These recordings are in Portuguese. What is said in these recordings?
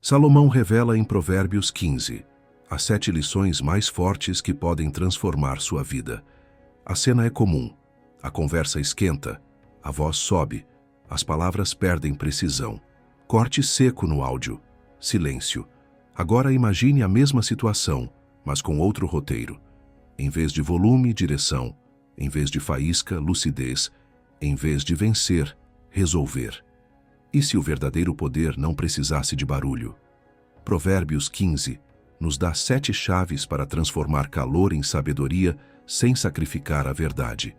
Salomão revela em Provérbios 15 as 7 lições mais fortes que podem transformar sua vida. A cena é comum, a conversa esquenta, a voz sobe, as palavras perdem precisão. Corte seco no áudio, silêncio. Agora imagine a mesma situação, mas com outro roteiro. Em vez de volume, direção. Em vez de faísca, lucidez. Em vez de vencer, resolver. E se o verdadeiro poder não precisasse de barulho? Provérbios 15 nos dá 7 chaves para transformar calor em sabedoria sem sacrificar a verdade.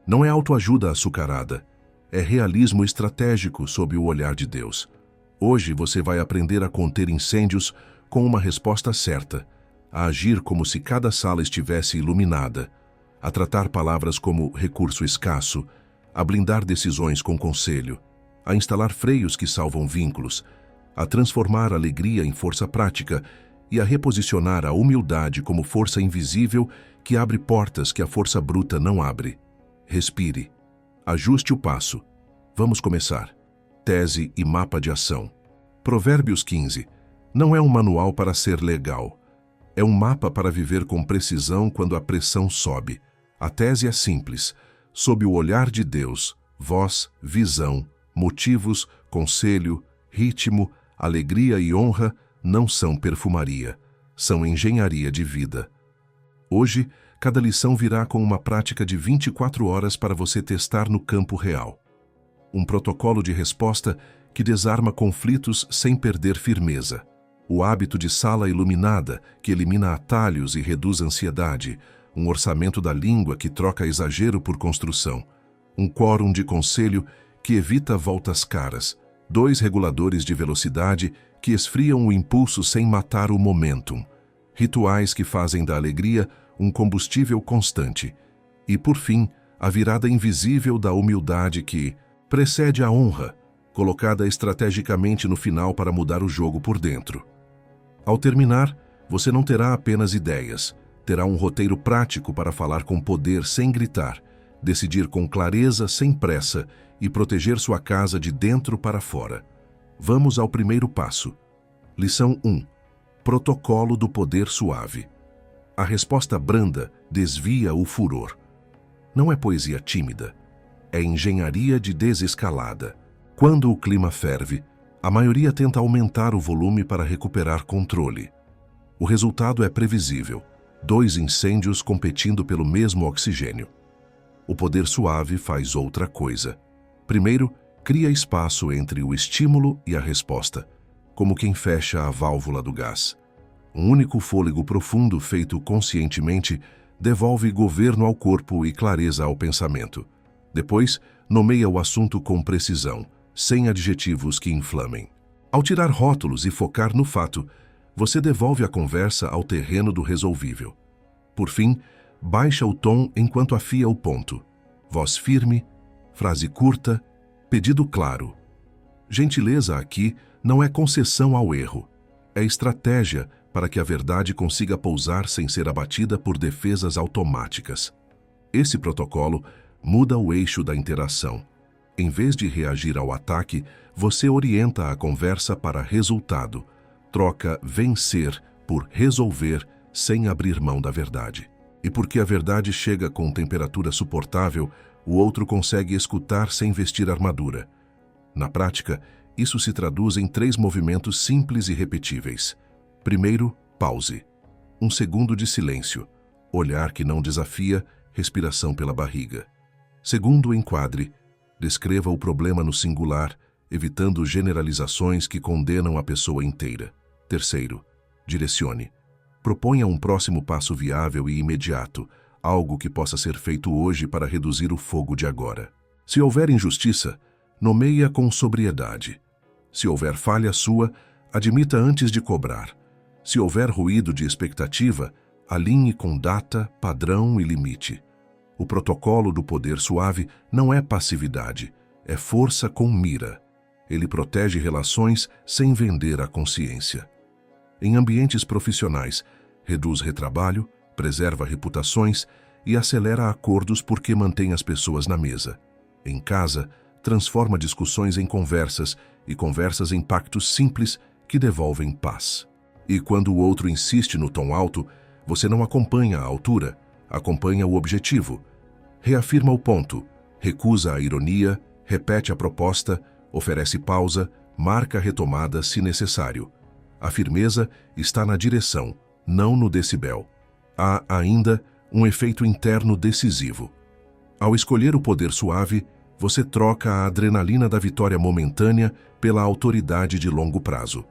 Não é autoajuda açucarada, é realismo estratégico sob o olhar de Deus. Hoje você vai aprender a conter incêndios com uma resposta certa, a agir como se cada sala estivesse iluminada, a tratar palavras como recurso escasso, a blindar decisões com conselho, a instalar freios que salvam vínculos, a transformar alegria em força prática e a reposicionar a humildade como força invisível que abre portas que a força bruta não abre. Respire. Ajuste o passo. Vamos começar. Tese e mapa de ação. Provérbios 15 não é um manual para ser legal. É um mapa para viver com precisão quando a pressão sobe. A tese é simples. Sob o olhar de Deus, voz, visão, motivos, conselho, ritmo, alegria e honra não são perfumaria, são engenharia de vida. Hoje, cada lição virá com uma prática de 24 horas para você testar no campo real. Um protocolo de resposta que desarma conflitos sem perder firmeza. O hábito de sala iluminada, que elimina atalhos e reduz ansiedade. Um orçamento da língua que troca exagero por construção. Um quórum de conselho que evita voltas caras. 2 reguladores de velocidade que esfriam o impulso sem matar o momentum. Rituais que fazem da alegria um combustível constante. E, por fim, a virada invisível da humildade que precede a honra, colocada estrategicamente no final para mudar o jogo por dentro. Ao terminar, você não terá apenas ideias, terá um roteiro prático para falar com poder sem gritar, decidir com clareza sem pressa e proteger sua casa de dentro para fora. Vamos ao primeiro passo. Lição 1. Protocolo do poder suave. A resposta branda desvia o furor. Não é poesia tímida, é engenharia de desescalada. Quando o clima ferve, a maioria tenta aumentar o volume para recuperar controle. O resultado é previsível: 2 incêndios competindo pelo mesmo oxigênio. O poder suave faz outra coisa. Primeiro, cria espaço entre o estímulo e a resposta, como quem fecha a válvula do gás. Um único fôlego profundo feito conscientemente devolve governo ao corpo e clareza ao pensamento. Depois, nomeia o assunto com precisão, sem adjetivos que inflamem. Ao tirar rótulos e focar no fato, você devolve a conversa ao terreno do resolvível. Por fim, baixa o tom enquanto afia o ponto. Voz firme, frase curta, pedido claro. Gentileza aqui não é concessão ao erro, é estratégia para que a verdade consiga pousar sem ser abatida por defesas automáticas. Esse protocolo muda o eixo da interação. Em vez de reagir ao ataque, você orienta a conversa para resultado, troca vencer por resolver sem abrir mão da verdade. E porque a verdade chega com temperatura suportável, o outro consegue escutar sem vestir armadura. Na prática, isso se traduz em 3 movimentos simples e repetíveis. Primeiro, pause. 1 segundo de silêncio. Olhar que não desafia, respiração pela barriga. Segundo, enquadre. Descreva o problema no singular, evitando generalizações que condenam a pessoa inteira. Terceiro, direcione. Proponha um próximo passo viável e imediato, algo que possa ser feito hoje para reduzir o fogo de agora. Se houver injustiça, nomeia com sobriedade. Se houver falha sua, admita antes de cobrar. Se houver ruído de expectativa, alinhe com data, padrão e limite. O protocolo do poder suave não é passividade, é força com mira. Ele protege relações sem vender a consciência. Em ambientes profissionais, reduz retrabalho, preserva reputações e acelera acordos porque mantém as pessoas na mesa. Em casa, transforma discussões em conversas e conversas em pactos simples que devolvem paz. E quando o outro insiste no tom alto, você não acompanha a altura, acompanha o objetivo. Reafirma o ponto, recusa a ironia, repete a proposta, oferece pausa, marca a retomada se necessário. A firmeza está na direção, não no decibel. Há ainda um efeito interno decisivo. Ao escolher o poder suave, você troca a adrenalina da vitória momentânea pela autoridade de longo prazo.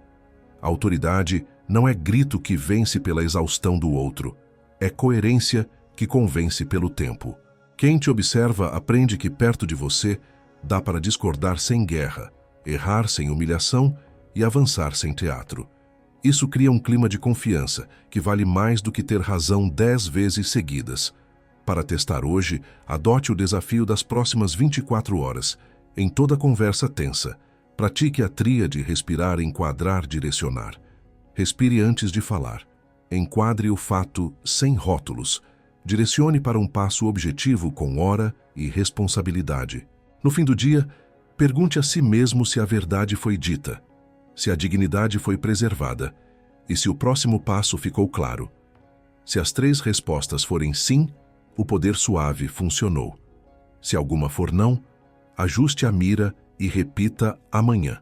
A autoridade não é grito que vence pela exaustão do outro, é coerência que convence pelo tempo. Quem te observa aprende que perto de você dá para discordar sem guerra, errar sem humilhação e avançar sem teatro. Isso cria um clima de confiança que vale mais do que ter razão 10 vezes seguidas. Para testar hoje, adote o desafio das próximas 24 horas. Em toda conversa tensa, pratique a tríade respirar, enquadrar, direcionar. Respire antes de falar. Enquadre o fato sem rótulos. Direcione para um passo objetivo com hora e responsabilidade. No fim do dia, pergunte a si mesmo se a verdade foi dita, se a dignidade foi preservada e se o próximo passo ficou claro. Se as 3 respostas forem sim, o poder suave funcionou. Se alguma for não, ajuste a mira e repita amanhã.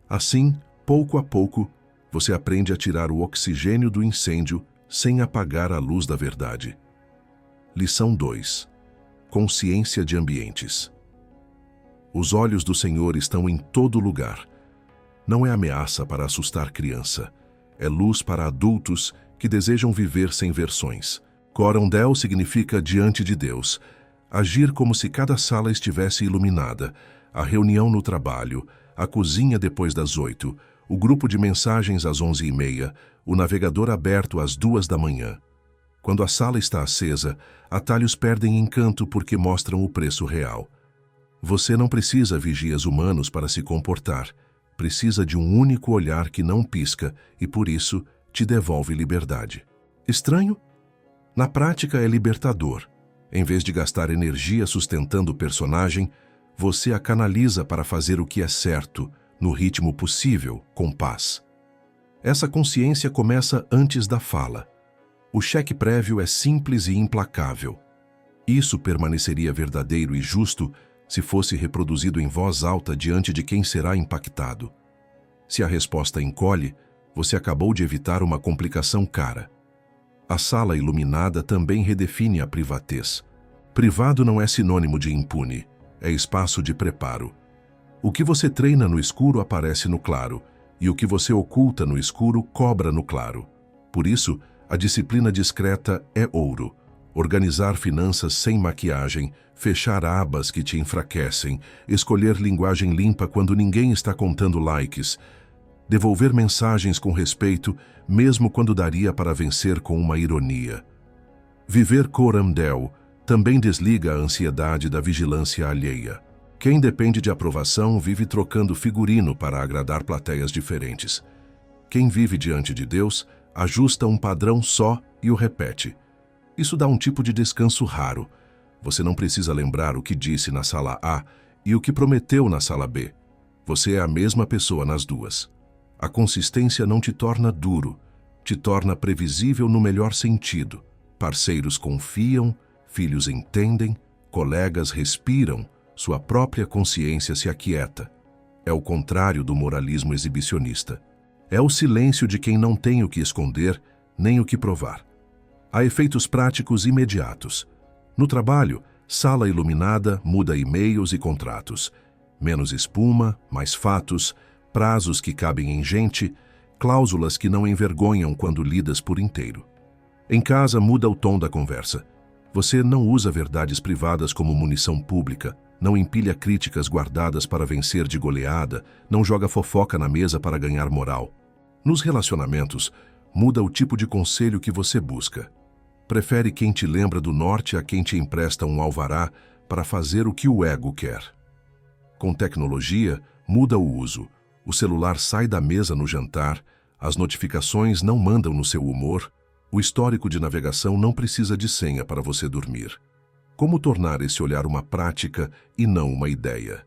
Assim, pouco a pouco, você aprende a tirar o oxigênio do incêndio sem apagar a luz da verdade. Lição 2. Consciência de ambientes. Os olhos do Senhor estão em todo lugar. Não é ameaça para assustar criança. É luz para adultos que desejam viver sem versões. Corondel significa diante de Deus. Agir como se cada sala estivesse iluminada. A reunião no trabalho, a cozinha depois das 8, o grupo de mensagens às 11h30, o navegador aberto às 2 da manhã. Quando a sala está acesa, atalhos perdem encanto porque mostram o preço real. Você não precisa vigias humanos para se comportar. Precisa de um único olhar que não pisca e, por isso, te devolve liberdade. Estranho? Na prática é libertador. Em vez de gastar energia sustentando o personagem, você a canaliza para fazer o que é certo, no ritmo possível, com paz. Essa consciência começa antes da fala. O cheque prévio é simples e implacável. Isso permaneceria verdadeiro e justo se fosse reproduzido em voz alta diante de quem será impactado. Se a resposta encolhe, você acabou de evitar uma complicação cara. A sala iluminada também redefine a privatez. Privado não é sinônimo de impune, é espaço de preparo. O que você treina no escuro aparece no claro, e o que você oculta no escuro cobra no claro. Por isso, a disciplina discreta é ouro. Organizar finanças sem maquiagem, fechar abas que te enfraquecem, escolher linguagem limpa quando ninguém está contando likes, devolver mensagens com respeito, mesmo quando daria para vencer com uma ironia. Viver Corondel também desliga a ansiedade da vigilância alheia. Quem depende de aprovação vive trocando figurino para agradar plateias diferentes. Quem vive diante de Deus ajusta um padrão só e o repete. Isso dá um tipo de descanso raro. Você não precisa lembrar o que disse na sala A e o que prometeu na sala B. Você é a mesma pessoa nas duas. A consistência não te torna duro, te torna previsível no melhor sentido. Parceiros confiam, filhos entendem, colegas respiram, sua própria consciência se aquieta. É o contrário do moralismo exibicionista. É o silêncio de quem não tem o que esconder, nem o que provar. Há efeitos práticos imediatos. No trabalho, sala iluminada muda e-mails e contratos. Menos espuma, mais fatos, prazos que cabem em gente, cláusulas que não envergonham quando lidas por inteiro. Em casa muda o tom da conversa. Você não usa verdades privadas como munição pública, não empilha críticas guardadas para vencer de goleada, não joga fofoca na mesa para ganhar moral. Nos relacionamentos, muda o tipo de conselho que você busca. Prefere quem te lembra do norte a quem te empresta um alvará para fazer o que o ego quer. Com tecnologia, muda o uso. O celular sai da mesa no jantar, as notificações não mandam no seu humor, o histórico de navegação não precisa de senha para você dormir. Como tornar esse olhar uma prática e não uma ideia?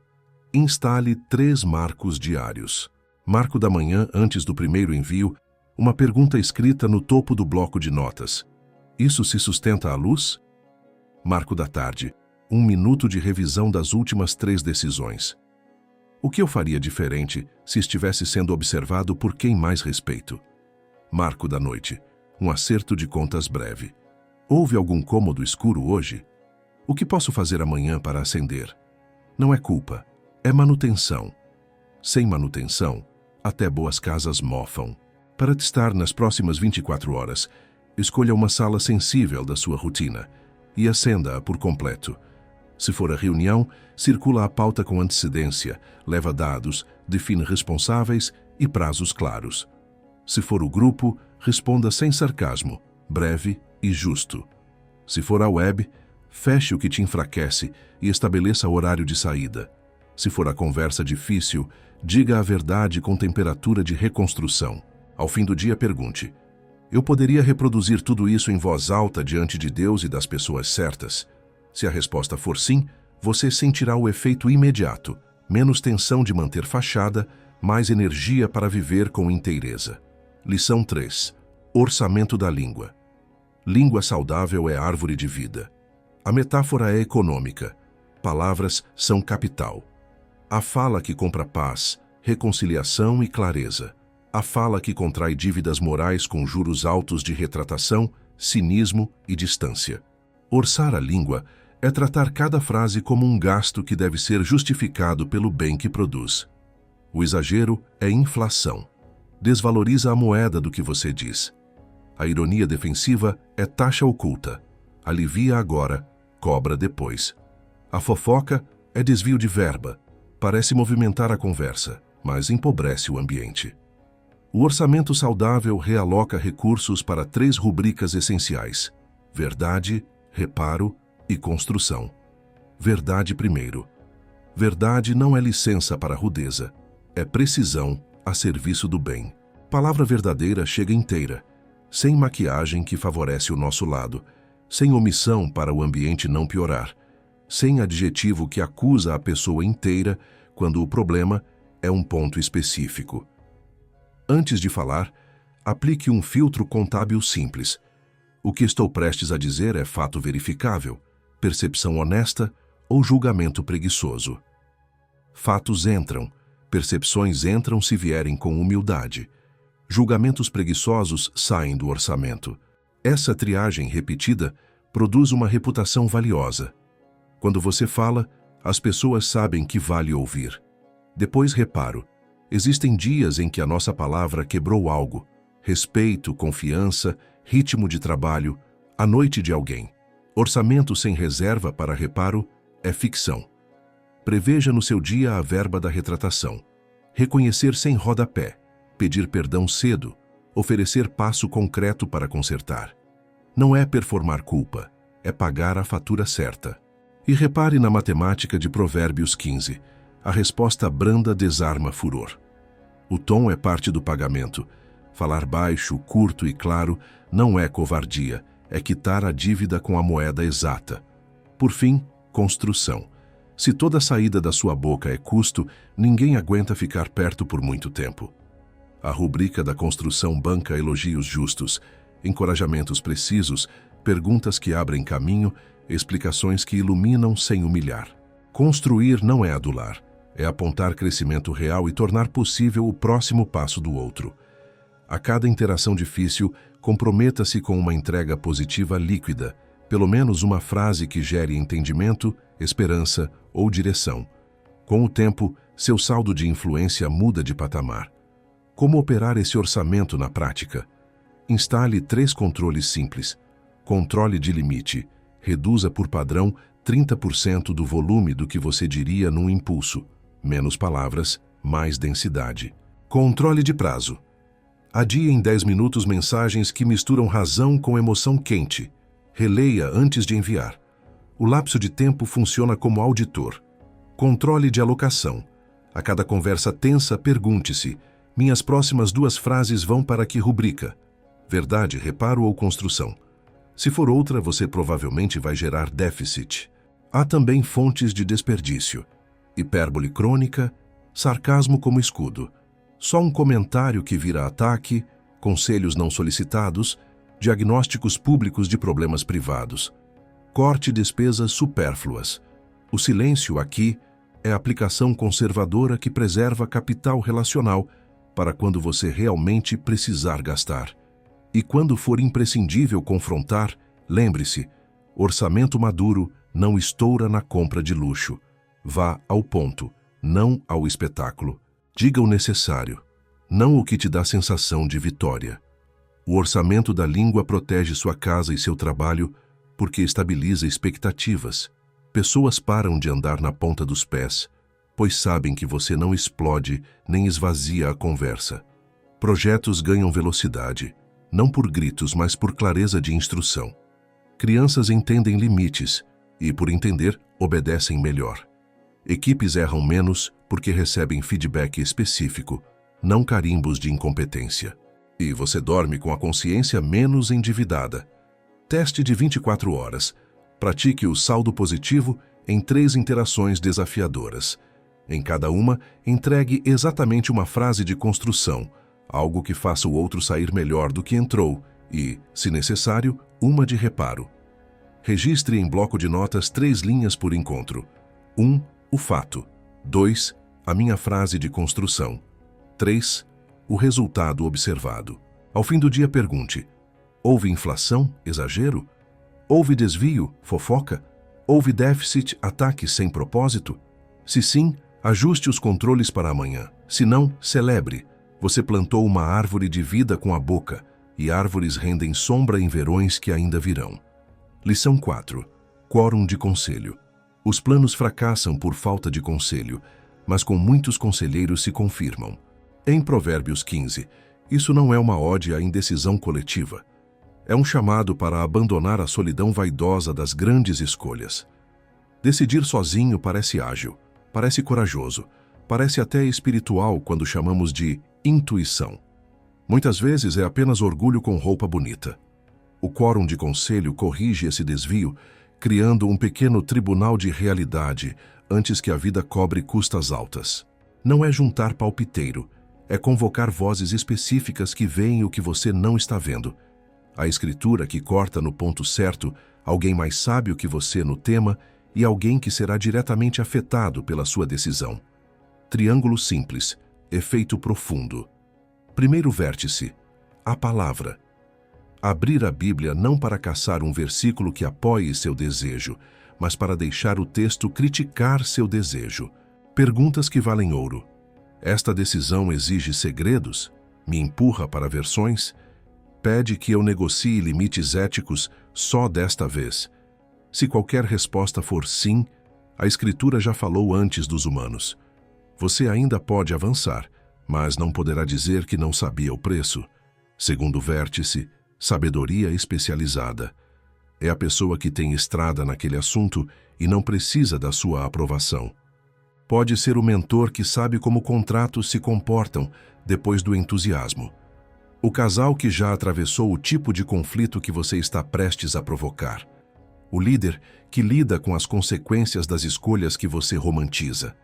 Instale 3 marcos diários. Marco da manhã antes do primeiro envio, uma pergunta escrita no topo do bloco de notas. Isso se sustenta à luz? Marco da tarde, 1 minuto de revisão das últimas 3 decisões. O que eu faria diferente se estivesse sendo observado por quem mais respeito? Marco da noite, um acerto de contas breve. Houve algum cômodo escuro hoje? O que posso fazer amanhã para acender? Não é culpa, é manutenção. Sem manutenção, até boas casas mofam. Para testar nas próximas 24 horas, escolha uma sala sensível da sua rotina e acenda-a por completo. Se for a reunião, circula a pauta com antecedência, leva dados, define responsáveis e prazos claros. Se for o grupo, responda sem sarcasmo, breve e justo. Se for a web, feche o que te enfraquece e estabeleça horário de saída. Se for a conversa difícil, diga a verdade com temperatura de reconstrução. Ao fim do dia, pergunte: eu poderia reproduzir tudo isso em voz alta diante de Deus e das pessoas certas? Se a resposta for sim, você sentirá o efeito imediato: menos tensão de manter fachada, mais energia para viver com inteireza. Lição 3. Orçamento da língua. Língua saudável é árvore de vida. A metáfora é econômica. Palavras são capital. A fala que compra paz, reconciliação e clareza. A fala que contrai dívidas morais com juros altos de retratação, cinismo e distância. Orçar a língua é tratar cada frase como um gasto que deve ser justificado pelo bem que produz. O exagero é inflação. Desvaloriza a moeda do que você diz. A ironia defensiva é taxa oculta. Alivia agora, cobra depois. A fofoca é desvio de verba. Parece movimentar a conversa, mas empobrece o ambiente. O orçamento saudável realoca recursos para 3 rubricas essenciais: verdade, reparo e construção. Verdade primeiro. Verdade não é licença para rudeza, é precisão a serviço do bem. Palavra verdadeira chega inteira, sem maquiagem que favorece o nosso lado, sem omissão para o ambiente não piorar, sem adjetivo que acusa a pessoa inteira quando o problema é um ponto específico. Antes de falar, aplique um filtro contábil simples. O que estou prestes a dizer é fato verificável, percepção honesta ou julgamento preguiçoso. Fatos entram, percepções entram se vierem com humildade. Julgamentos preguiçosos saem do orçamento. Essa triagem repetida produz uma reputação valiosa. Quando você fala, as pessoas sabem que vale ouvir. Depois reparo. Existem dias em que a nossa palavra quebrou algo. Respeito, confiança, ritmo de trabalho, a noite de alguém. Orçamento sem reserva para reparo é ficção. Preveja no seu dia a verba da retratação. Reconhecer sem rodapé. Pedir perdão cedo. Oferecer passo concreto para consertar. Não é performar culpa, é pagar a fatura certa. E repare na matemática de Provérbios 15. A resposta branda desarma furor. O tom é parte do pagamento. Falar baixo, curto e claro não é covardia, é quitar a dívida com a moeda exata. Por fim, construção. Se toda saída da sua boca é custo, ninguém aguenta ficar perto por muito tempo. A rubrica da construção banca elogios justos, encorajamentos precisos, perguntas que abrem caminho, explicações que iluminam sem humilhar. Construir não é adular, é apontar crescimento real e tornar possível o próximo passo do outro. A cada interação difícil, comprometa-se com uma entrega positiva líquida, pelo menos uma frase que gere entendimento, esperança ou direção. Com o tempo, seu saldo de influência muda de patamar. Como operar esse orçamento na prática? Instale 3 controles simples. Controle de limite. Reduza por padrão 30% do volume do que você diria num impulso. Menos palavras, mais densidade. Controle de prazo. Adie em 10 minutos mensagens que misturam razão com emoção quente. Releia antes de enviar. O lapso de tempo funciona como auditor. Controle de alocação. A cada conversa tensa, pergunte-se: minhas próximas 2 frases vão para que rubrica? Verdade, reparo ou construção? Se for outra, você provavelmente vai gerar déficit. Há também fontes de desperdício. Hipérbole crônica, sarcasmo como escudo. Só um comentário que vira ataque, conselhos não solicitados, diagnósticos públicos de problemas privados. Corte despesas supérfluas. O silêncio aqui é a aplicação conservadora que preserva capital relacional para quando você realmente precisar gastar. E quando for imprescindível confrontar, lembre-se, orçamento maduro não estoura na compra de luxo. Vá ao ponto, não ao espetáculo. Diga o necessário, não o que te dá sensação de vitória. O orçamento da língua protege sua casa e seu trabalho porque estabiliza expectativas. Pessoas param de andar na ponta dos pés, pois sabem que você não explode nem esvazia a conversa. Projetos ganham velocidade, não por gritos, mas por clareza de instrução. Crianças entendem limites e, por entender, obedecem melhor. Equipes erram menos porque recebem feedback específico, não carimbos de incompetência. E você dorme com a consciência menos endividada. Teste de 24 horas. Pratique o saldo positivo em 3 interações desafiadoras. Em cada uma, entregue exatamente uma frase de construção, algo que faça o outro sair melhor do que entrou e, se necessário, uma de reparo. Registre em bloco de notas 3 linhas por encontro. 1. O fato. 2. A minha frase de construção. 3. O resultado observado. Ao fim do dia pergunte: houve inflação, exagero? Houve desvio, fofoca? Houve déficit, ataque sem propósito? Se sim, ajuste os controles para amanhã. Se não, celebre. Você plantou uma árvore de vida com a boca, e árvores rendem sombra em verões que ainda virão. Lição 4. Quórum de conselho. Os planos fracassam por falta de conselho, mas com muitos conselheiros se confirmam. Em Provérbios 15, isso não é uma ode à indecisão coletiva. É um chamado para abandonar a solidão vaidosa das grandes escolhas. Decidir sozinho parece ágil, parece corajoso, parece até espiritual quando chamamos de intuição. Muitas vezes é apenas orgulho com roupa bonita. O quórum de conselho corrige esse desvio, criando um pequeno tribunal de realidade antes que a vida cobre custas altas. Não é juntar palpiteiro, é convocar vozes específicas que veem o que você não está vendo. A escritura que corta no ponto certo alguém mais sábio que você no tema e alguém que será diretamente afetado pela sua decisão. Triângulo simples, efeito profundo. Primeiro vértice, a palavra. Abrir a Bíblia não para caçar um versículo que apoie seu desejo, mas para deixar o texto criticar seu desejo. Perguntas que valem ouro. Esta decisão exige segredos? Me empurra para versões? Pede que eu negocie limites éticos só desta vez? Se qualquer resposta for sim, a Escritura já falou antes dos humanos. Você ainda pode avançar, mas não poderá dizer que não sabia o preço. Segundo vértice, sabedoria especializada. É a pessoa que tem estrada naquele assunto e não precisa da sua aprovação. Pode ser o mentor que sabe como contratos se comportam depois do entusiasmo. O casal que já atravessou o tipo de conflito que você está prestes a provocar. O líder que lida com as consequências das escolhas que você romantiza.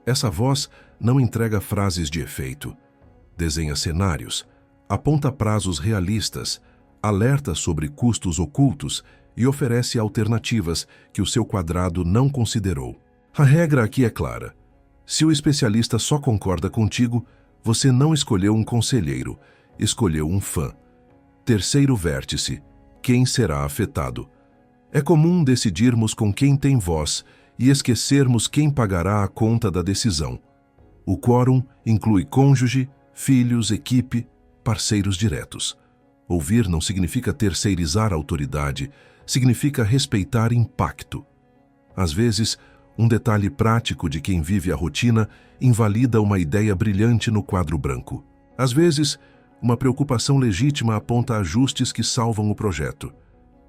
Essa voz não entrega frases de efeito. Desenha cenários, aponta prazos realistas, alerta sobre custos ocultos e oferece alternativas que o seu quadrado não considerou. A regra aqui é clara. Se o especialista só concorda contigo, você não escolheu um conselheiro, escolheu um fã. Terceiro vértice, quem será afetado? É comum decidirmos com quem tem voz e esquecermos quem pagará a conta da decisão. O quórum inclui cônjuge, filhos, equipe, parceiros diretos. Ouvir não significa terceirizar a autoridade, significa respeitar impacto. Às vezes, um detalhe prático de quem vive a rotina invalida uma ideia brilhante no quadro branco. Às vezes, uma preocupação legítima aponta ajustes que salvam o projeto.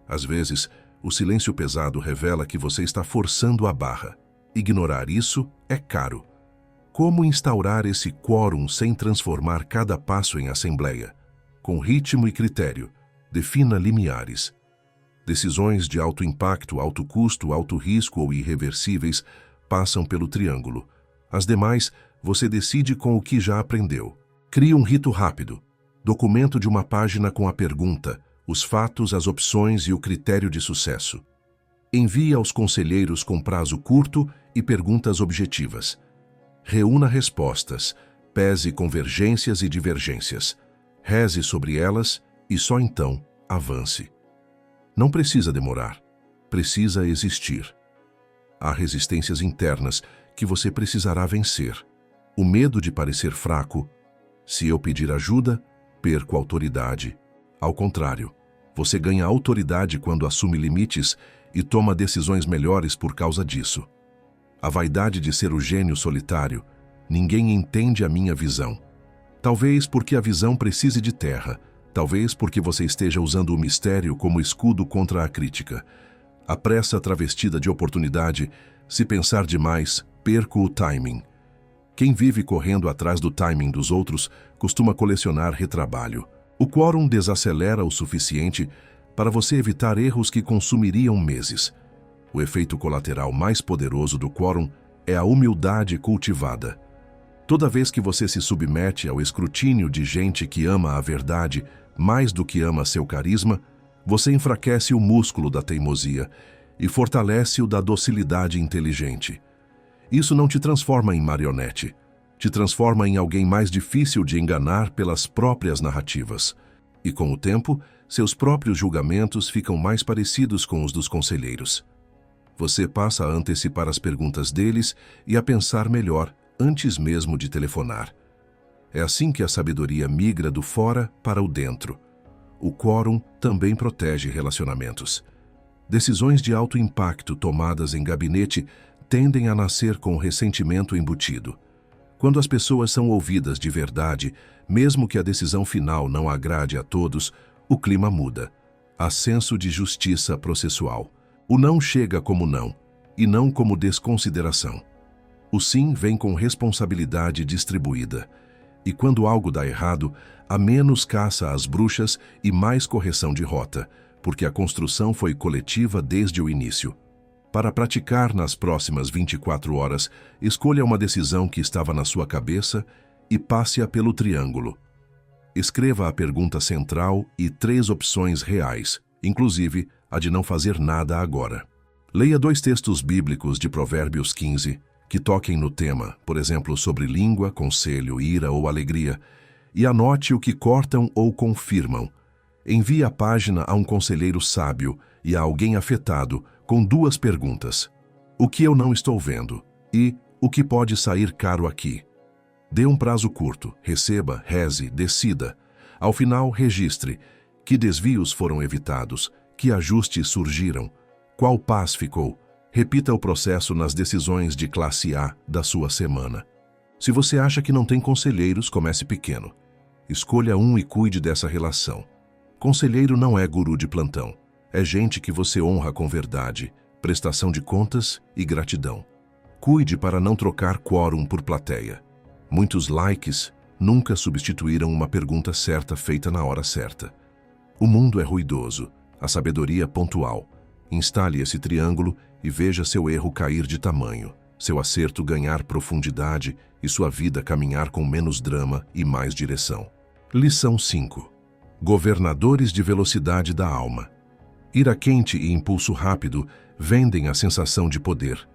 Às vezes, o silêncio pesado revela que você está forçando a barra. Ignorar isso é caro. Como instaurar esse quórum sem transformar cada passo em assembleia? Com ritmo e critério, defina limiares. Decisões de alto impacto, alto custo, alto risco ou irreversíveis passam pelo triângulo. As demais você decide com o que já aprendeu. Crie um rito rápido. Documento de uma página com a pergunta, os fatos, as opções e o critério de sucesso. Envie aos conselheiros com prazo curto e perguntas objetivas. Reúna respostas, pese convergências e divergências. Reze sobre elas e só então avance. Não precisa demorar, precisa existir. Há resistências internas que você precisará vencer. O medo de parecer fraco. Se eu pedir ajuda, perco autoridade. Ao contrário, você ganha autoridade quando assume limites e toma decisões melhores por causa disso. A vaidade de ser o gênio solitário. Ninguém entende a minha visão. Talvez porque a visão precise de terra. Talvez porque você esteja usando o mistério como escudo contra a crítica. A pressa travestida de oportunidade, se pensar demais, perco o timing. Quem vive correndo atrás do timing dos outros costuma colecionar retrabalho. O quórum desacelera o suficiente para você evitar erros que consumiriam meses. O efeito colateral mais poderoso do quórum é a humildade cultivada. Toda vez que você se submete ao escrutínio de gente que ama a verdade mais do que ama seu carisma, você enfraquece o músculo da teimosia e fortalece o da docilidade inteligente. Isso não te transforma em marionete, te transforma em alguém mais difícil de enganar pelas próprias narrativas. E com o tempo, seus próprios julgamentos ficam mais parecidos com os dos conselheiros. Você passa a antecipar as perguntas deles e a pensar melhor antes mesmo de telefonar. É assim que a sabedoria migra do fora para o dentro. O quórum também protege relacionamentos. Decisões de alto impacto tomadas em gabinete tendem a nascer com ressentimento embutido. Quando as pessoas são ouvidas de verdade, mesmo que a decisão final não agrade a todos, o clima muda. Há senso de justiça processual. O não chega como não, e não como desconsideração. O sim vem com responsabilidade distribuída. E quando algo dá errado, há menos caça às bruxas e mais correção de rota, porque a construção foi coletiva desde o início. Para praticar nas próximas 24 horas, escolha uma decisão que estava na sua cabeça e passe-a pelo triângulo. Escreva a pergunta central e 3 opções reais, inclusive a de não fazer nada agora. Leia 2 textos bíblicos de Provérbios 15, que toquem no tema, por exemplo, sobre língua, conselho, ira ou alegria, e anote o que cortam ou confirmam. Envie a página a um conselheiro sábio e a alguém afetado com 2 perguntas. O que eu não estou vendo? E o que pode sair caro aqui? Dê um prazo curto, receba, reze, decida. Ao final, registre que desvios foram evitados, que ajustes surgiram, qual paz ficou. Repita o processo nas decisões de classe A da sua semana. Se você acha que não tem conselheiros, comece pequeno. Escolha um e cuide dessa relação. Conselheiro não é guru de plantão. É gente que você honra com verdade, prestação de contas e gratidão. Cuide para não trocar quórum por plateia. Muitos likes nunca substituíram uma pergunta certa feita na hora certa. O mundo é ruidoso, a sabedoria pontual. Instale esse triângulo e veja seu erro cair de tamanho, seu acerto ganhar profundidade e sua vida caminhar com menos drama e mais direção. Lição 5. Governadores de velocidade da alma. Ira quente e impulso rápido vendem a sensação de poder.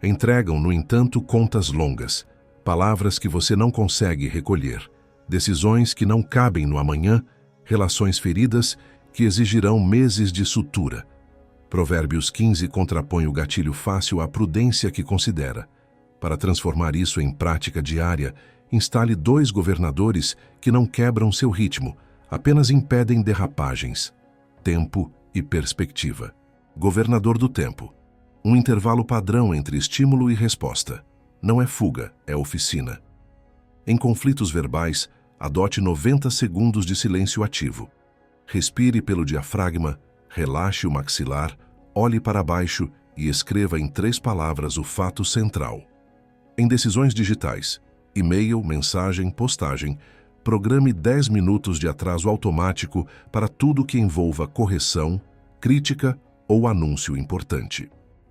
Entregam, no entanto, contas longas, palavras que você não consegue recolher, decisões que não cabem no amanhã, relações feridas que exigirão meses de sutura. Provérbios 15 contrapõe o gatilho fácil à prudência que considera. Para transformar isso em prática diária, instale 2 governadores que não quebram seu ritmo, apenas impedem derrapagens. Tempo e perspectiva. Governador do tempo. Um intervalo padrão entre estímulo e resposta. Não é fuga, é oficina. Em conflitos verbais, adote 90 segundos de silêncio ativo. Respire pelo diafragma, relaxe o maxilar, olhe para baixo e escreva em 3 palavras o fato central. Em decisões digitais, e-mail, mensagem, postagem, programe 10 minutos de atraso automático para tudo que envolva correção, crítica ou anúncio importante.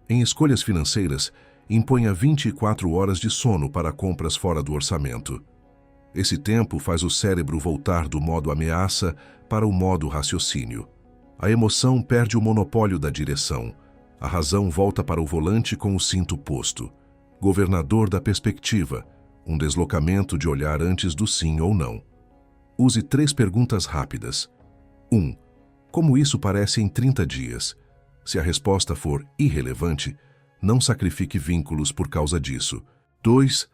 Em escolhas financeiras, imponha 24 horas de sono para compras fora do orçamento. Esse tempo faz o cérebro voltar do modo ameaça para o modo raciocínio. A emoção perde o monopólio da direção. A razão volta para o volante com o cinto posto. Governador da perspectiva, um deslocamento de olhar antes do sim ou não. Use 3 perguntas rápidas. 1. Como isso parece em 30 dias? Se a resposta for irrelevante, não sacrifique vínculos por causa disso. 2.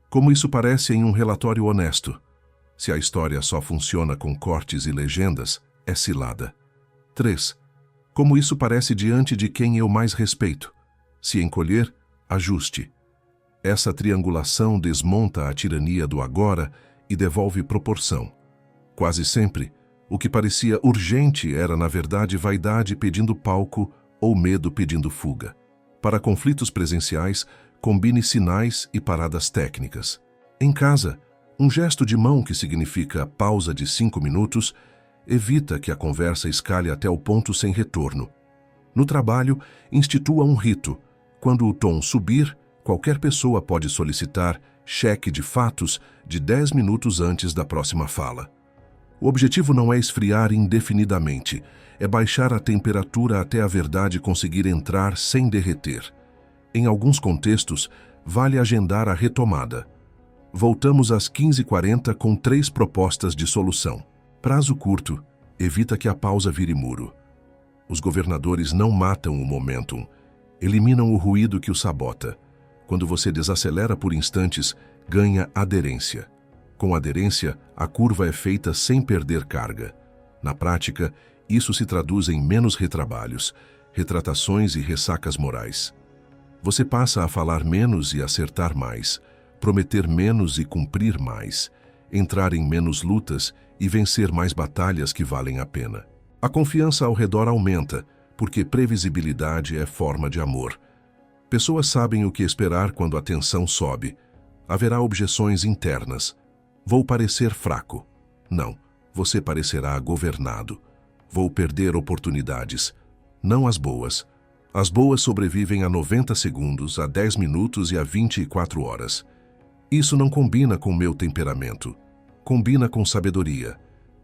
Como isso parece em um relatório honesto? Se a história só funciona com cortes e legendas, é cilada. 3. Como isso parece diante de quem eu mais respeito? Se encolher, ajuste. Essa triangulação desmonta a tirania do agora e devolve proporção. Quase sempre, o que parecia urgente era, na verdade, vaidade pedindo palco ou medo pedindo fuga. Para conflitos presenciais, combine sinais e paradas técnicas. Em casa, um gesto de mão que significa pausa de 5 minutos evita que a conversa escale até o ponto sem retorno. No trabalho, institua um rito. Quando o tom subir, qualquer pessoa pode solicitar cheque de fatos de 10 minutos antes da próxima fala. O objetivo não é esfriar indefinidamente, é baixar a temperatura até a verdade conseguir entrar sem derreter. Em alguns contextos, vale agendar a retomada. Voltamos às 15h40 com 3 propostas de solução. Prazo curto, evita que a pausa vire muro. Os governadores não matam o momentum, eliminam o ruído que o sabota. Quando você desacelera por instantes, ganha aderência. Com aderência, a curva é feita sem perder carga. Na prática, isso se traduz em menos retrabalhos, retratações e ressacas morais. Você passa a falar menos e acertar mais, prometer menos e cumprir mais, entrar em menos lutas e vencer mais batalhas que valem a pena. A confiança ao redor aumenta, porque previsibilidade é forma de amor. Pessoas sabem o que esperar quando a tensão sobe. Haverá objeções internas. Vou parecer fraco. Não, você parecerá governado. Vou perder oportunidades. Não as boas. As boas sobrevivem a 90 segundos, a 10 minutos e a 24 horas. Isso não combina com meu temperamento. Combina com sabedoria.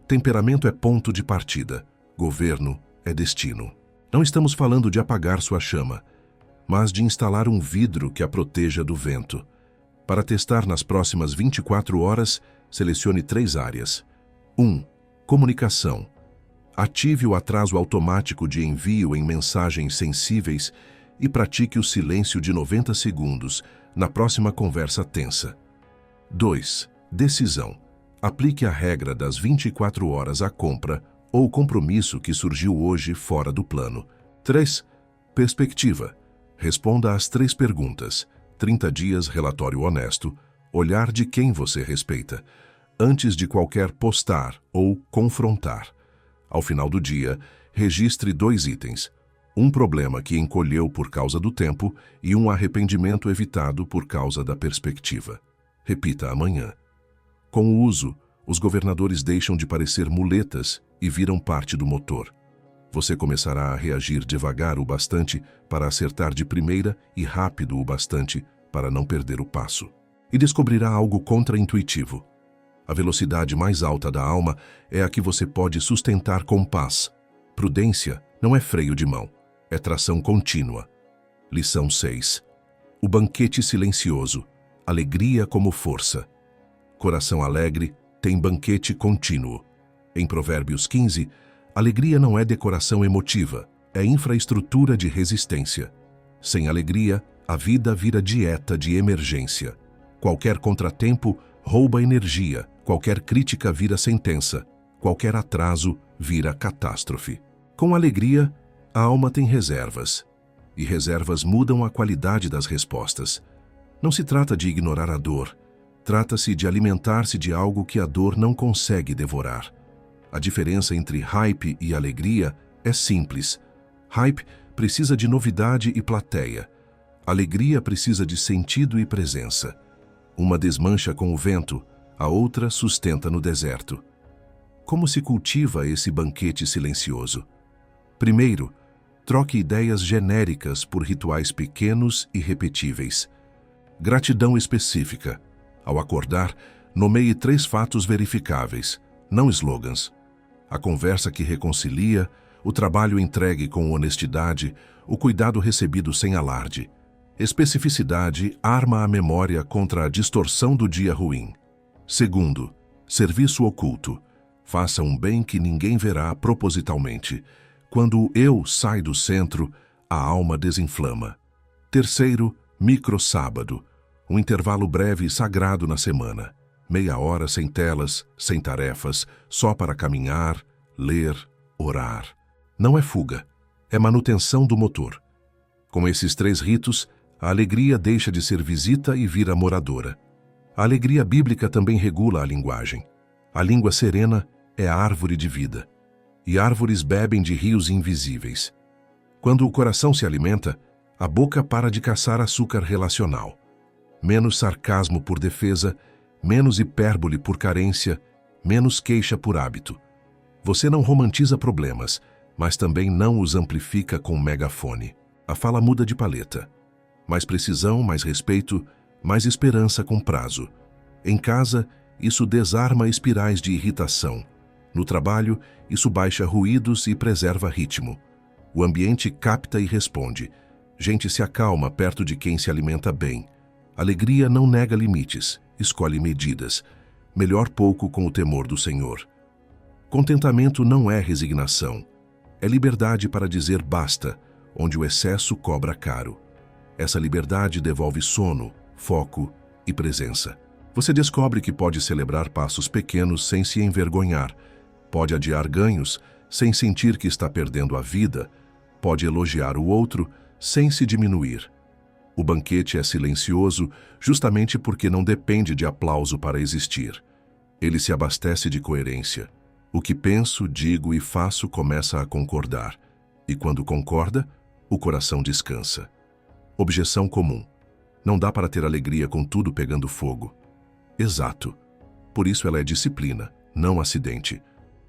Temperamento é ponto de partida. Governo é destino. Não estamos falando de apagar sua chama, mas de instalar um vidro que a proteja do vento. Para testar nas próximas 24 horas, selecione 3 áreas. 1. Comunicação. Ative o atraso automático de envio em mensagens sensíveis e pratique o silêncio de 90 segundos na próxima conversa tensa. 2. Decisão. Aplique a regra das 24 horas à compra ou compromisso que surgiu hoje fora do plano. 3. Perspectiva. Responda às 3 perguntas. 30 dias relatório honesto, olhar de quem você respeita, antes de qualquer postar ou confrontar. Ao final do dia, registre 2 itens. Um problema que encolheu por causa do tempo e um arrependimento evitado por causa da perspectiva. Repita amanhã. Com o uso, os governadores deixam de parecer muletas e viram parte do motor. Você começará a reagir devagar o bastante para acertar de primeira e rápido o bastante para não perder o passo. E descobrirá algo contra-intuitivo. A velocidade mais alta da alma é a que você pode sustentar com paz. Prudência não é freio de mão, é tração contínua. Lição 6. O banquete silencioso. Alegria como força. Coração alegre tem banquete contínuo. Em Provérbios 15, alegria não é decoração emotiva, é infraestrutura de resistência. Sem alegria, a vida vira dieta de emergência. Qualquer contratempo rouba energia, qualquer crítica vira sentença, qualquer atraso vira catástrofe. Com alegria, a alma tem reservas, e reservas mudam a qualidade das respostas. Não se trata de ignorar a dor, trata-se de alimentar-se de algo que a dor não consegue devorar. A diferença entre hype e alegria é simples. Hype precisa de novidade e plateia. Alegria precisa de sentido e presença. Uma desmancha com o vento, a outra sustenta no deserto. Como se cultiva esse banquete silencioso? Primeiro, Troque ideias genéricas por rituais pequenos e repetíveis. Gratidão específica. Ao acordar, nomeie 3 fatos verificáveis, não slogans. A conversa que reconcilia, o trabalho entregue com honestidade, o cuidado recebido sem alarde. Especificidade arma a memória contra a distorção do dia ruim. Segundo, serviço oculto. Faça um bem que ninguém verá propositalmente. Quando o eu sai do centro, a alma desinflama. Terceiro, micro-sábado. Um intervalo breve e sagrado na semana. Meia hora sem telas, sem tarefas, só para caminhar, ler, orar. Não é fuga, é manutenção do motor. Com esses 3 ritos, a alegria deixa de ser visita e vira moradora. A alegria bíblica também regula a linguagem. A língua serena é a árvore de vida. E árvores bebem de rios invisíveis. Quando o coração se alimenta, a boca para de caçar açúcar relacional. Menos sarcasmo por defesa, menos hipérbole por carência, menos queixa por hábito. Você não romantiza problemas, mas também não os amplifica com megafone. A fala muda de paleta. Mais precisão, mais respeito, mais esperança com prazo. Em casa, isso desarma espirais de irritação. No trabalho, isso baixa ruídos e preserva ritmo. O ambiente capta e responde. Gente se acalma perto de quem se alimenta bem. Alegria não nega limites, escolhe medidas. Melhor pouco com o temor do Senhor. Contentamento não é resignação. É liberdade para dizer basta, onde o excesso cobra caro. Essa liberdade devolve sono, foco e presença. Você descobre que pode celebrar passos pequenos sem se envergonhar. Pode adiar ganhos sem sentir que está perdendo a vida. Pode elogiar o outro sem se diminuir. O banquete é silencioso justamente porque não depende de aplauso para existir. Ele se abastece de coerência. O que penso, digo e faço começa a concordar. E quando concorda, o coração descansa. Objeção comum. Não dá para ter alegria com tudo pegando fogo. Exato. Por isso ela é disciplina, não acidente.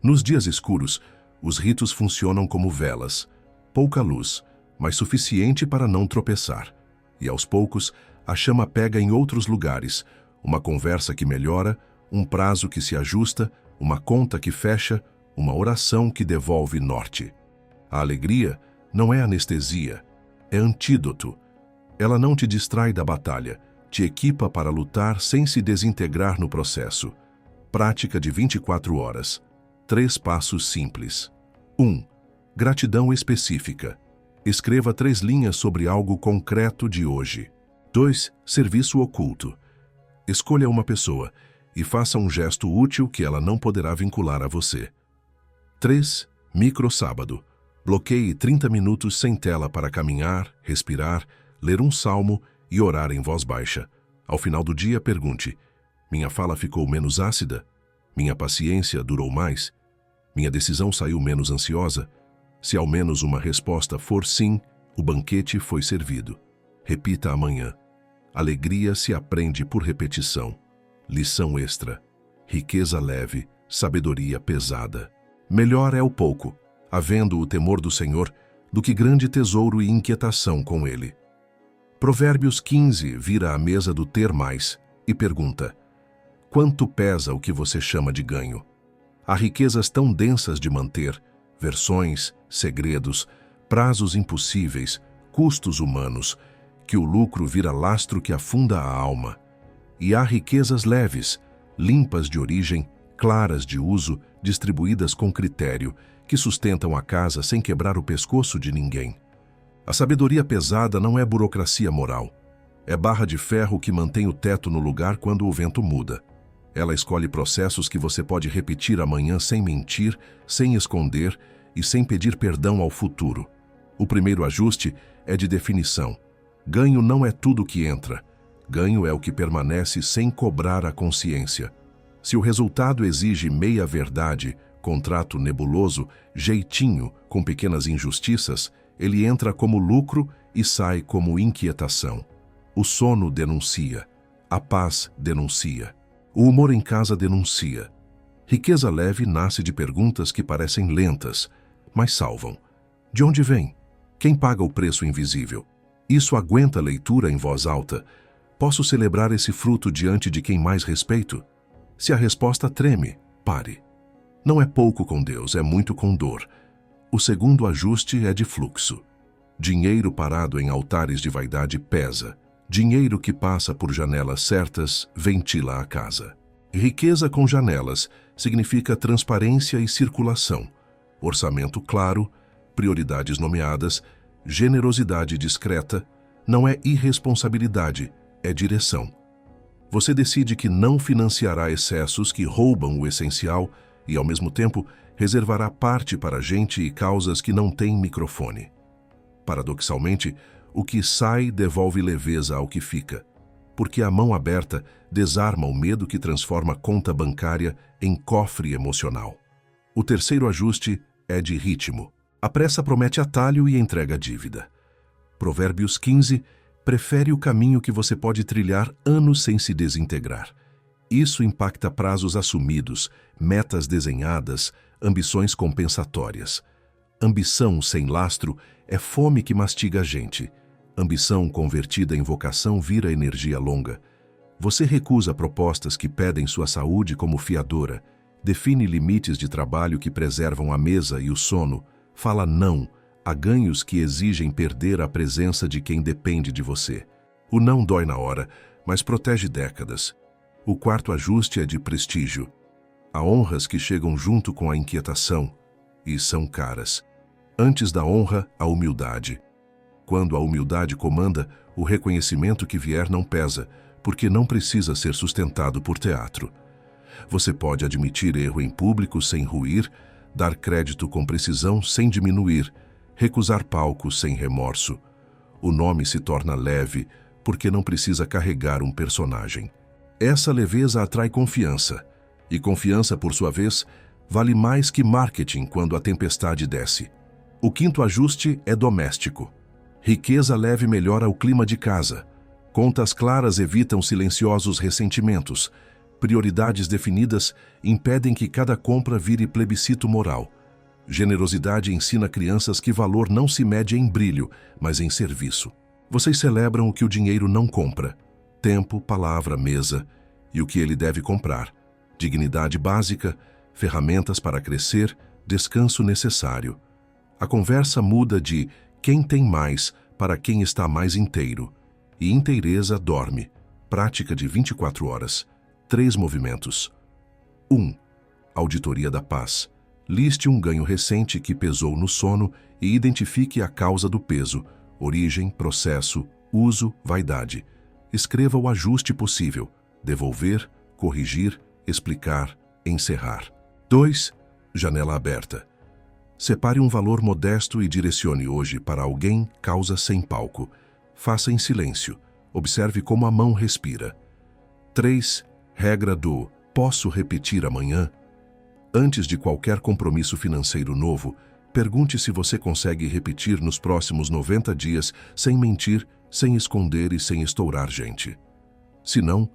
Nos dias escuros, os ritos funcionam como velas. Pouca luz, mas suficiente para não tropeçar. E aos poucos, a chama pega em outros lugares. Uma conversa que melhora, um prazo que se ajusta, uma conta que fecha, uma oração que devolve norte. A alegria não é anestesia, é antídoto. Ela não te distrai da batalha, te equipa para lutar sem se desintegrar no processo. Prática de 24 horas. 3 passos simples. 1. Gratidão específica. Escreva 3 linhas sobre algo concreto de hoje. 2. Serviço oculto. Escolha uma pessoa e faça um gesto útil que ela não poderá vincular a você. 3. Micro-sábado. Bloqueie 30 minutos sem tela para caminhar, respirar, ler um salmo e orar em voz baixa. Ao final do dia, pergunte: minha fala ficou menos ácida? Minha paciência durou mais? Minha decisão saiu menos ansiosa? Se ao menos uma resposta for sim, o banquete foi servido. Repita amanhã. Alegria se aprende por repetição. Lição extra. Riqueza leve, sabedoria pesada. Melhor é o pouco, havendo o temor do Senhor, do que grande tesouro e inquietação com ele. Provérbios 15 vira à mesa do ter mais e pergunta: quanto pesa o que você chama de ganho? Há riquezas tão densas de manter, versões, segredos, prazos impossíveis, custos humanos, que o lucro vira lastro que afunda a alma. E há riquezas leves, limpas de origem, claras de uso, distribuídas com critério, que sustentam a casa sem quebrar o pescoço de ninguém. A sabedoria pesada não é burocracia moral. É barra de ferro que mantém o teto no lugar quando o vento muda. Ela escolhe processos que você pode repetir amanhã sem mentir, sem esconder e sem pedir perdão ao futuro. O primeiro ajuste é de definição. Ganho não é tudo que entra. Ganho é o que permanece sem cobrar a consciência. Se o resultado exige meia-verdade, contrato nebuloso, jeitinho, com pequenas injustiças, ele entra como lucro e sai como inquietação. O sono denuncia. A paz denuncia. O humor em casa denuncia. Riqueza leve nasce de perguntas que parecem lentas, mas salvam. De onde vem? Quem paga o preço invisível? Isso aguenta leitura em voz alta? Posso celebrar esse fruto diante de quem mais respeito? Se a resposta treme, pare. Não é pouco com Deus, é muito com dor. O segundo ajuste é de fluxo. Dinheiro parado em altares de vaidade pesa. Dinheiro que passa por janelas certas ventila a casa. Riqueza com janelas significa transparência e circulação, orçamento claro, prioridades nomeadas, generosidade discreta. Não é irresponsabilidade, é direção. Você decide que não financiará excessos que roubam o essencial e, ao mesmo tempo, reservará parte para gente e causas que não têm microfone. Paradoxalmente, o que sai devolve leveza ao que fica, porque a mão aberta desarma o medo que transforma conta bancária em cofre emocional. O terceiro ajuste é de ritmo. A pressa promete atalho e entrega dívida. Provérbios 15 prefere o caminho que você pode trilhar anos sem se desintegrar. Isso impacta prazos assumidos, metas desenhadas, ambições compensatórias. Ambição sem lastro é fome que mastiga a gente. Ambição convertida em vocação vira energia longa. Você recusa propostas que pedem sua saúde como fiadora, define limites de trabalho que preservam a mesa e o sono, fala não a ganhos que exigem perder a presença de quem depende de você. O não dói na hora, mas protege décadas. O quarto ajuste é de prestígio. Há honras que chegam junto com a inquietação e são caras. Antes da honra, a humildade. Quando a humildade comanda, o reconhecimento que vier não pesa, porque não precisa ser sustentado por teatro. Você pode admitir erro em público sem ruir, dar crédito com precisão sem diminuir, recusar palco sem remorso. O nome se torna leve, porque não precisa carregar um personagem. Essa leveza atrai confiança, e confiança, por sua vez, vale mais que marketing quando a tempestade desce. O quinto ajuste é doméstico. Riqueza leve melhora o clima de casa. Contas claras evitam silenciosos ressentimentos. Prioridades definidas impedem que cada compra vire plebiscito moral. Generosidade ensina crianças que valor não se mede em brilho, mas em serviço. Vocês celebram o que o dinheiro não compra: tempo, palavra, mesa, e o que ele deve comprar: dignidade básica, ferramentas para crescer, descanso necessário. A conversa muda de quem tem mais para quem está mais inteiro. E inteireza dorme. Prática de 24 horas. 3 movimentos. 1. Auditoria da paz. Liste um ganho recente que pesou no sono e identifique a causa do peso: origem, processo, uso, vaidade. Escreva o ajuste possível: devolver, corrigir, explicar, encerrar. 2. Janela aberta. Separe um valor modesto e direcione hoje para alguém, causa sem palco. Faça em silêncio. Observe como a mão respira. 3. Regra do posso repetir amanhã? Antes de qualquer compromisso financeiro novo, pergunte se você consegue repetir nos próximos 90 dias sem mentir, sem esconder e sem estourar gente. Se não,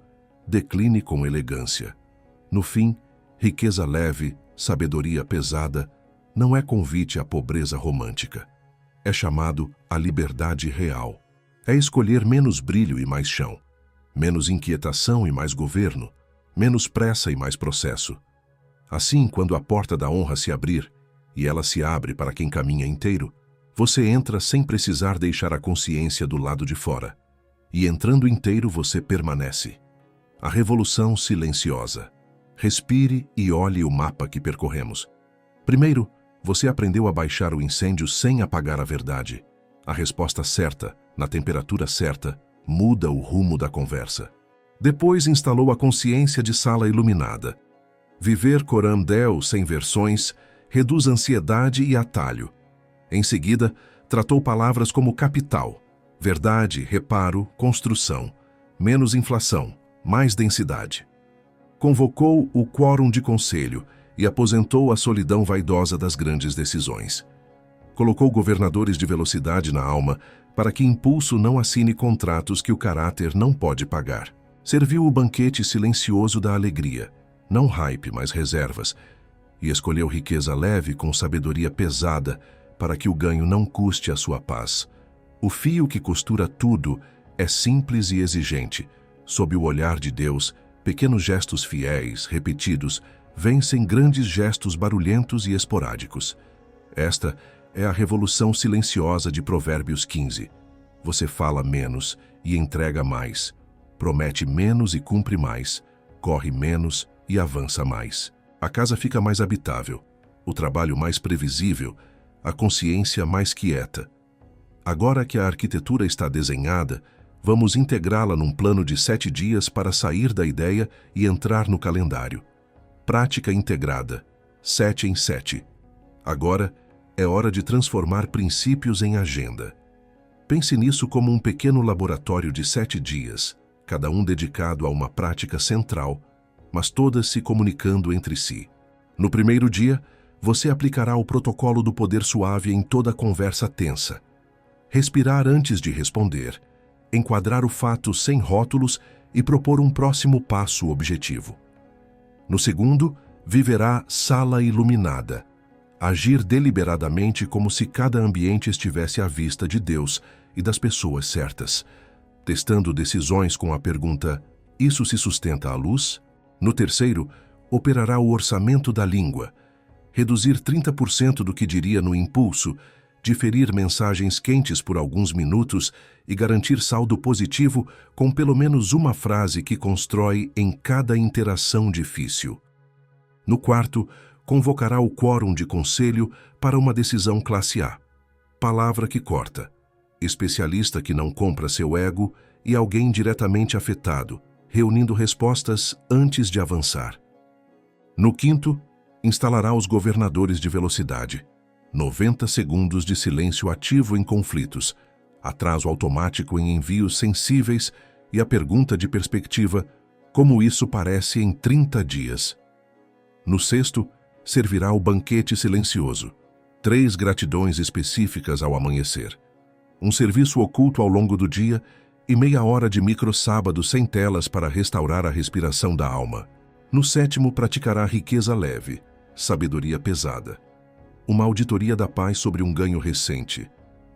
decline com elegância. No fim, riqueza leve, sabedoria pesada, não é convite à pobreza romântica. É chamado a liberdade real. É escolher menos brilho e mais chão, menos inquietação e mais governo, menos pressa e mais processo. Assim, quando a porta da honra se abrir, e ela se abre para quem caminha inteiro, você entra sem precisar deixar a consciência do lado de fora. E entrando inteiro, você permanece. A revolução silenciosa. Respire e olhe o mapa que percorremos. Primeiro, você aprendeu a baixar o incêndio sem apagar a verdade. A resposta certa, na temperatura certa, muda o rumo da conversa. Depois instalou a consciência de sala iluminada. Viver coram Deo sem versões reduz ansiedade e atalho. Em seguida, tratou palavras como capital, verdade, reparo, construção, menos inflação, mais densidade. Convocou o quórum de conselho e aposentou a solidão vaidosa das grandes decisões. Colocou governadores de velocidade na alma para que impulso não assine contratos que o caráter não pode pagar. Serviu o banquete silencioso da alegria, não hype, mas reservas, e escolheu riqueza leve com sabedoria pesada para que o ganho não custe a sua paz. O fio que costura tudo é simples e exigente. Sob o olhar de Deus, pequenos gestos fiéis, repetidos, vencem grandes gestos barulhentos e esporádicos. Esta é a revolução silenciosa de Provérbios 15. Você fala menos e entrega mais. Promete menos e cumpre mais. Corre menos e avança mais. A casa fica mais habitável, o trabalho mais previsível, a consciência mais quieta. Agora que a arquitetura está desenhada, vamos integrá-la num plano de 7 dias para sair da ideia e entrar no calendário. Prática integrada, 7 em 7. Agora é hora de transformar princípios em agenda. Pense nisso como um pequeno laboratório de 7 dias, cada um dedicado a uma prática central, mas todas se comunicando entre si. No primeiro dia, você aplicará o protocolo do poder suave em toda conversa tensa. Respirar antes de responder, enquadrar o fato sem rótulos e propor um próximo passo objetivo. No segundo, viverá sala iluminada. Agir deliberadamente como se cada ambiente estivesse à vista de Deus e das pessoas certas, testando decisões com a pergunta: isso se sustenta à luz? No terceiro, operará o orçamento da língua, reduzir 30% do que diria no impulso, diferir mensagens quentes por alguns minutos e garantir saldo positivo com pelo menos uma frase que constrói em cada interação difícil. No quarto, convocará o quórum de conselho para uma decisão classe A. Palavra que corta, especialista que não compra seu ego e alguém diretamente afetado, reunindo respostas antes de avançar. No quinto, instalará os governadores de velocidade. 90 segundos de silêncio ativo em conflitos, atraso automático em envios sensíveis e a pergunta de perspectiva: como isso parece em 30 dias? No sexto, servirá o banquete silencioso. 3 gratidões específicas ao amanhecer. Um serviço oculto ao longo do dia e meia hora de micro-sábado sem telas para restaurar a respiração da alma. No sétimo, praticará riqueza leve, sabedoria pesada. Uma auditoria da paz sobre um ganho recente.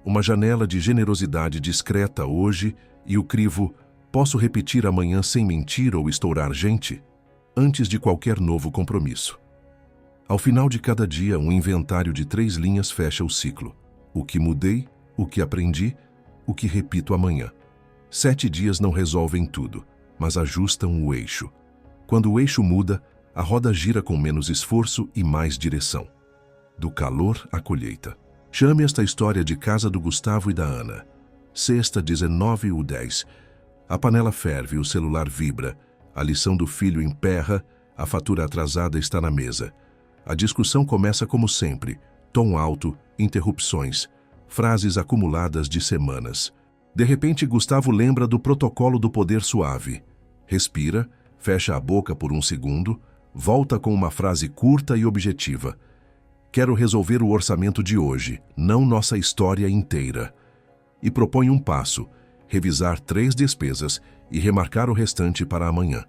Uma janela de generosidade discreta hoje e o crivo: posso repetir amanhã sem mentir ou estourar gente? Antes de qualquer novo compromisso. Ao final de cada dia, um inventário de 3 linhas fecha o ciclo. O que mudei, o que aprendi, o que repito amanhã. 7 dias não resolvem tudo, mas ajustam o eixo. Quando o eixo muda, a roda gira com menos esforço e mais direção. Do calor à colheita. Chame esta história de casa do Gustavo e da Ana. Sexta, 19:10. A panela ferve, o celular vibra, a lição do filho emperra, a fatura atrasada está na mesa. A discussão começa como sempre, tom alto, interrupções, frases acumuladas de semanas. De repente, Gustavo lembra do protocolo do poder suave. Respira, fecha a boca por um segundo, volta com uma frase curta e objetiva. Quero resolver o orçamento de hoje, não nossa história inteira. E propõe um passo: revisar 3 despesas e remarcar o restante para amanhã.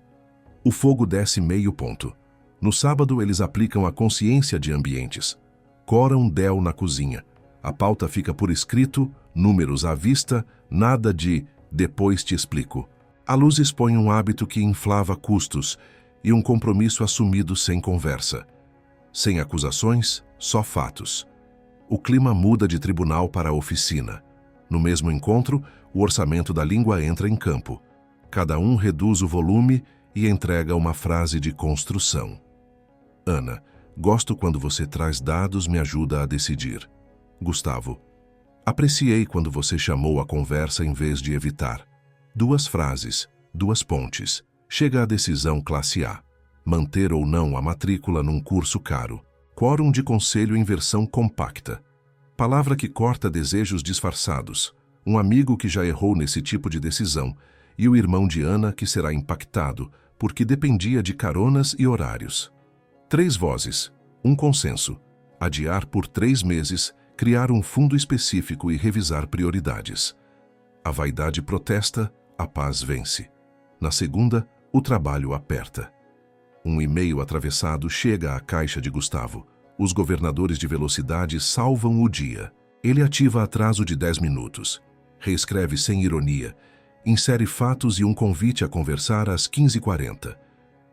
O fogo desce meio ponto. No sábado, eles aplicam a consciência de ambientes. Coram Dell na cozinha. A pauta fica por escrito, números à vista, nada de depois te explico. A luz expõe um hábito que inflava custos e um compromisso assumido sem conversa. Sem acusações, só fatos. O clima muda de tribunal para oficina. No mesmo encontro, o orçamento da língua entra em campo. Cada um reduz o volume e entrega uma frase de construção. Ana, gosto quando você traz dados, me ajuda a decidir. Gustavo, apreciei quando você chamou a conversa em vez de evitar. 2 frases, 2 pontes. Chega à decisão classe A. Manter ou não a matrícula num curso caro. Quórum de conselho em versão compacta. Palavra que corta desejos disfarçados. Um amigo que já errou nesse tipo de decisão e o irmão de Ana que será impactado porque dependia de caronas e horários. 3 vozes. Um consenso. Adiar por 3 meses, criar um fundo específico e revisar prioridades. A vaidade protesta, a paz vence. Na segunda, o trabalho aperta. Um e-mail atravessado chega à caixa de Gustavo. Os governadores de velocidade salvam o dia. Ele ativa atraso de 10 minutos. Reescreve sem ironia. Insere fatos e um convite a conversar às 15h40.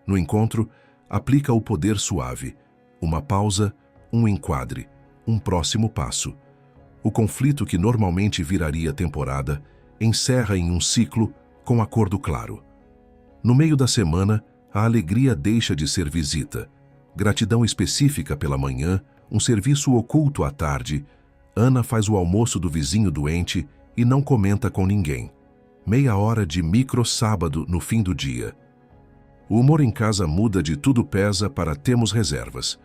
No encontro, aplica o poder suave. Uma pausa, um enquadre, um próximo passo. O conflito que normalmente viraria temporada encerra em um ciclo com acordo claro. No meio da semana, a alegria deixa de ser visita. Gratidão específica pela manhã, um serviço oculto à tarde. Ana faz o almoço do vizinho doente e não comenta com ninguém. Meia hora de micro-sábado no fim do dia. O humor em casa muda de tudo pesa para temos reservas.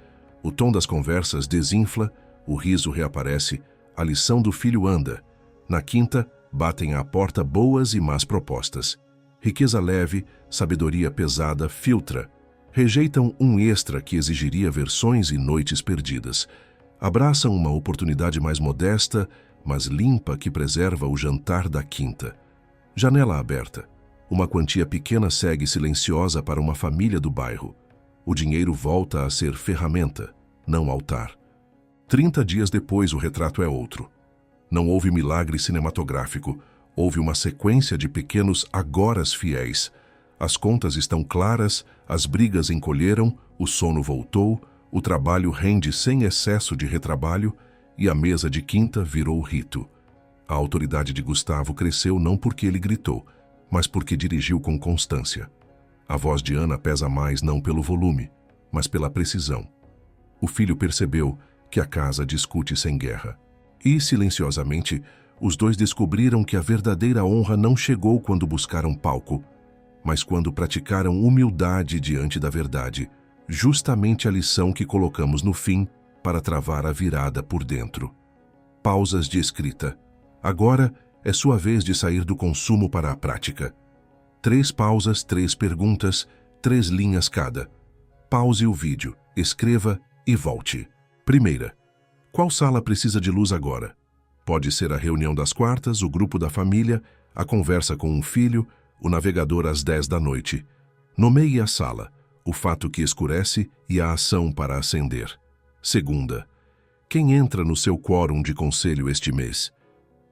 O tom das conversas desinfla, o riso reaparece, a lição do filho anda. Na quinta, batem à porta boas e más propostas. Riqueza leve, sabedoria pesada filtra. Rejeitam um extra que exigiria versões e noites perdidas. Abraçam uma oportunidade mais modesta, mas limpa que preserva o jantar da quinta. Janela aberta. Uma quantia pequena segue silenciosa para uma família do bairro. O dinheiro volta a ser ferramenta, não altar. 30 dias depois o retrato é outro. Não houve milagre cinematográfico, houve uma sequência de pequenos agoras fiéis. As contas estão claras, as brigas encolheram, o sono voltou, o trabalho rende sem excesso de retrabalho e a mesa de quinta virou rito. A autoridade de Gustavo cresceu não porque ele gritou, mas porque dirigiu com constância. A voz de Ana pesa mais não pelo volume, mas pela precisão. O filho percebeu que a casa discute sem guerra. E, silenciosamente, os dois descobriram que a verdadeira honra não chegou quando buscaram palco, mas quando praticaram humildade diante da verdade, justamente a lição que colocamos no fim para travar a virada por dentro. Pausas de escrita. Agora é sua vez de sair do consumo para a prática. 3 pausas, 3 perguntas, 3 linhas cada. Pause o vídeo, escreva e volte. Primeira. Qual sala precisa de luz agora? Pode ser a reunião das quartas, o grupo da família, a conversa com um filho, o navegador às 10 da noite. Nomeie a sala, o fato que escurece e a ação para acender. Segunda. Quem entra no seu quórum de conselho este mês?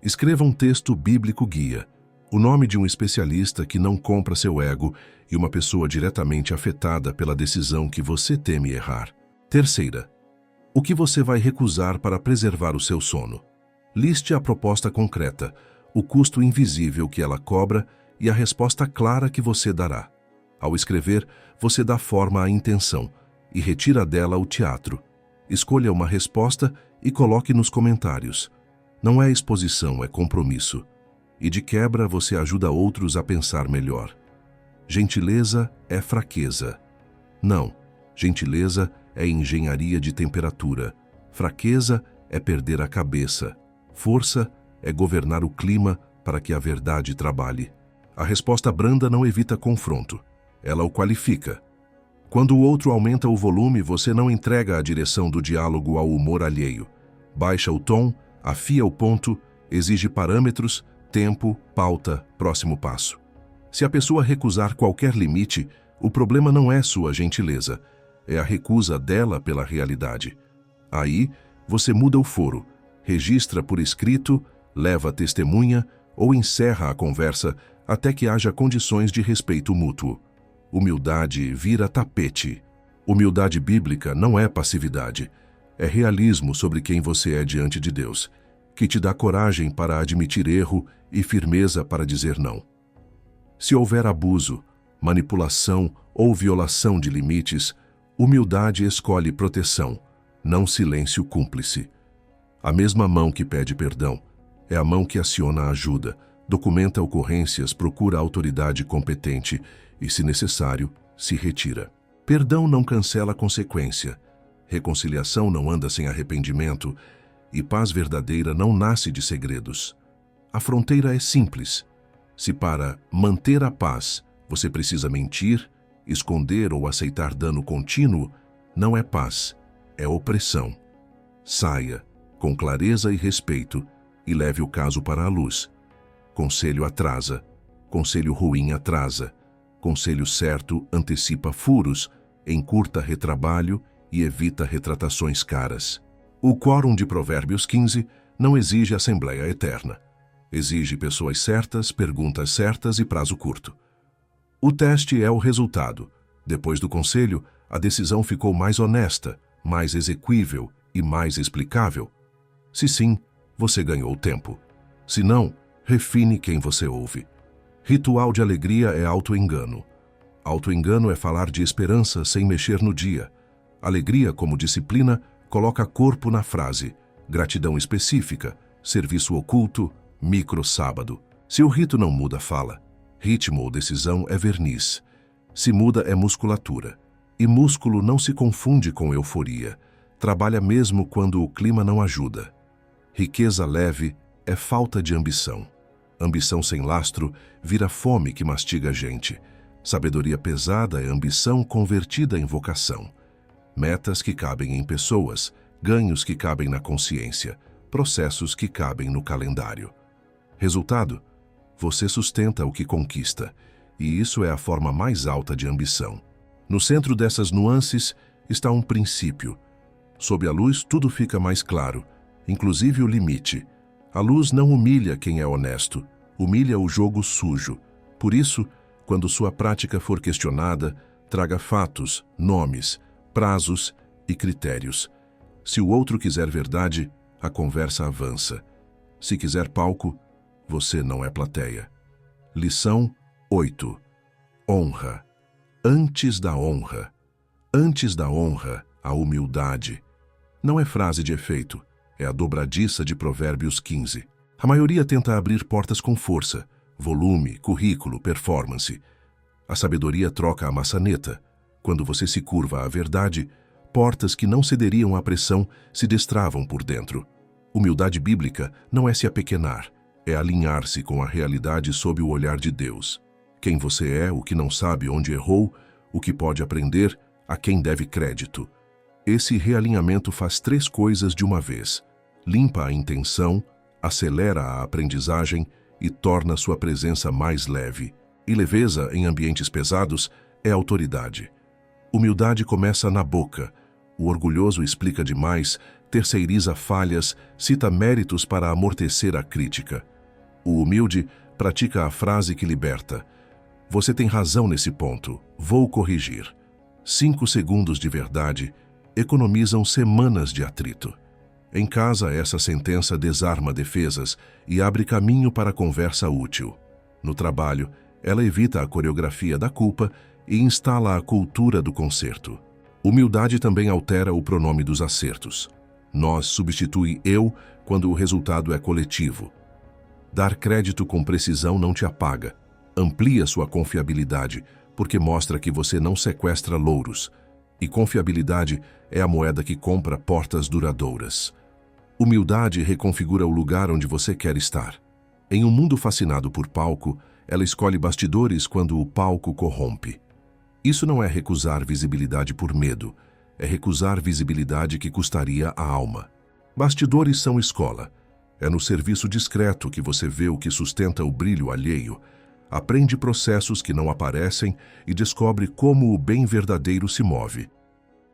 Escreva um texto bíblico guia, o nome de um especialista que não compra seu ego e uma pessoa diretamente afetada pela decisão que você teme errar. Terceira. O que você vai recusar para preservar o seu sono? Liste a proposta concreta, o custo invisível que ela cobra e a resposta clara que você dará. Ao escrever, você dá forma à intenção e retira dela o teatro. Escolha uma resposta e coloque nos comentários. Não é exposição, é compromisso. E de quebra você ajuda outros a pensar melhor. Gentileza é fraqueza. Não, gentileza é engenharia de temperatura. Fraqueza é perder a cabeça. Força é governar o clima para que a verdade trabalhe. A resposta branda não evita confronto. Ela o qualifica. Quando o outro aumenta o volume, você não entrega a direção do diálogo ao humor alheio. Baixa o tom, afia o ponto, exige parâmetros, tempo, pauta, próximo passo. Se a pessoa recusar qualquer limite, o problema não é sua gentileza, é a recusa dela pela realidade. Aí, você muda o foro, registra por escrito, leva testemunha ou encerra a conversa até que haja condições de respeito mútuo. Humildade vira tapete. Humildade bíblica não é passividade, é realismo sobre quem você é diante de Deus, que te dá coragem para admitir erro e firmeza para dizer não. Se houver abuso, manipulação ou violação de limites, humildade escolhe proteção, não silêncio cúmplice. A mesma mão que pede perdão é a mão que aciona a ajuda, documenta ocorrências, procura a autoridade competente e, se necessário, se retira. Perdão não cancela a consequência, reconciliação não anda sem arrependimento e paz verdadeira não nasce de segredos. A fronteira é simples. Se para manter a paz você precisa mentir, esconder ou aceitar dano contínuo, não é paz, é opressão. Saia, com clareza e respeito, e leve o caso para a luz. Conselho atrasa, conselho ruim atrasa, conselho certo antecipa furos, encurta retrabalho e evita retratações caras. O quórum de Provérbios 15 não exige assembleia eterna. Exige pessoas certas, perguntas certas e prazo curto. O teste é o resultado. Depois do conselho, a decisão ficou mais honesta, mais exequível e mais explicável. Se sim, você ganhou tempo. Se não, refine quem você ouve. Ritual de alegria é autoengano. Autoengano é falar de esperança sem mexer no dia. Alegria, como disciplina, coloca corpo na frase. Gratidão específica, serviço oculto, micro-sábado. Se o rito não muda a fala, ritmo ou decisão é verniz. Se muda é musculatura. E músculo não se confunde com euforia. Trabalha mesmo quando o clima não ajuda. Riqueza leve é falta de ambição. Ambição sem lastro vira fome que mastiga a gente. Sabedoria pesada é ambição convertida em vocação. Metas que cabem em pessoas, ganhos que cabem na consciência, processos que cabem no calendário. Resultado? Você sustenta o que conquista, e isso é a forma mais alta de ambição. No centro dessas nuances está um princípio. Sob a luz, tudo fica mais claro, inclusive o limite. A luz não humilha quem é honesto, humilha o jogo sujo. Por isso, quando sua prática for questionada, traga fatos, nomes, prazos e critérios. Se o outro quiser verdade, a conversa avança. Se quiser palco, você não é plateia. Lição 8. Honra. Antes da honra. Antes da honra, a humildade. Não é frase de efeito, é a dobradiça de Provérbios 15. A maioria tenta abrir portas com força, volume, currículo, performance. A sabedoria troca a maçaneta. Quando você se curva à verdade, portas que não cederiam à pressão se destravam por dentro. Humildade bíblica não é se apequenar, é alinhar-se com a realidade sob o olhar de Deus. Quem você é, o que não sabe onde errou, o que pode aprender, a quem deve crédito. Esse realinhamento faz 3 coisas de uma vez. Limpa a intenção, acelera a aprendizagem e torna sua presença mais leve. E leveza em ambientes pesados é autoridade. Humildade começa na boca. O orgulhoso explica demais, terceiriza falhas, cita méritos para amortecer a crítica. O humilde pratica a frase que liberta. Você tem razão nesse ponto, vou corrigir. 5 segundos de verdade economizam semanas de atrito. Em casa, essa sentença desarma defesas e abre caminho para conversa útil. No trabalho, ela evita a coreografia da culpa e instala a cultura do conserto. Humildade também altera o pronome dos acertos. Nós substitui eu quando o resultado é coletivo. Dar crédito com precisão não te apaga. Amplia sua confiabilidade, porque mostra que você não sequestra louros. E confiabilidade é a moeda que compra portas duradouras. Humildade reconfigura o lugar onde você quer estar. Em um mundo fascinado por palco, ela escolhe bastidores quando o palco corrompe. Isso não é recusar visibilidade por medo, é recusar visibilidade que custaria a alma. Bastidores são escola. É no serviço discreto que você vê o que sustenta o brilho alheio, aprende processos que não aparecem e descobre como o bem verdadeiro se move.